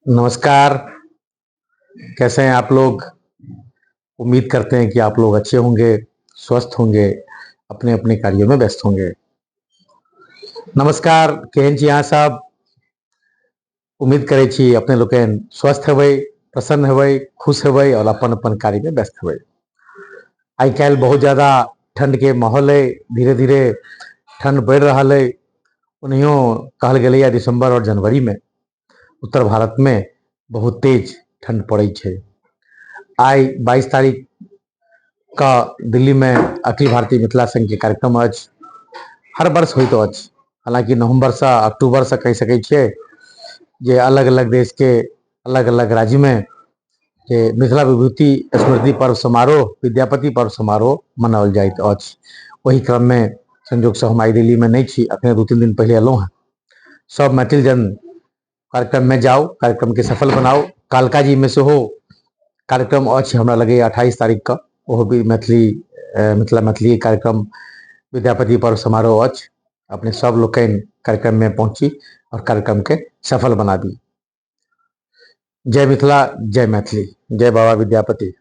नमस्कार, कैसे हैं आप लोग? उम्मीद करते हैं कि आप लोग अच्छे होंगे, स्वस्थ होंगे, अपने-अपने कार्यों में व्यस्त होंगे। नमस्कार, केहन छी अहाँ सब? उम्मीद करै छी अपने लोकनि स्वस्थ हेबै, प्रसन्न हेबै, खुश हेबै और अपन-अपन कार्य में व्यस्त हेबै। आइ काल्हि बहुत ज़्यादा ठंड के माहौल है, धीरे-धीरे ठंड बढ़ि रहल है। ओनाहियो कहल गेलैया दिसंबर और जनवरी में उत्तर भारत में बहुत तेज ठंड पड़ै छै। आई 22 तारीख का दिल्ली में अखिल भारतीय मिथिला संघ के कार्यक्रम अछि। हर वर्ष होइत अछि, हालांकि नवंबर से अक्टूबर से कहि सकै छियै जे अलग-अलग देश के अलग-अलग राज्य में जे मिथिला विभूति स्मृति पर्व समारोह, विद्यापति पर्व समारोह मनाओल जाइत अछि। वही क्रम में संजोग से हम आई दिल्ली में नहीं छी, अखने 2-3 दिन पहले एलहुँ हैं। सब मैथिल जन कार्यक्रम में जाओ, कार्यक्रम के सफल बनाओ। कालकाजी में सेहो कार्यक्रम अछि, हमरा लगैया 28 तारीख का, ओहो भी मैथिली कार्यक्रम विद्यापति पर्व समारोह अछि। अपने सब लोकनि कार्यक्रम में पहुंची और कार्यक्रम के सफल बनाबी। जय मिथिला, जय मैथिली, जय बाबा विद्यापति।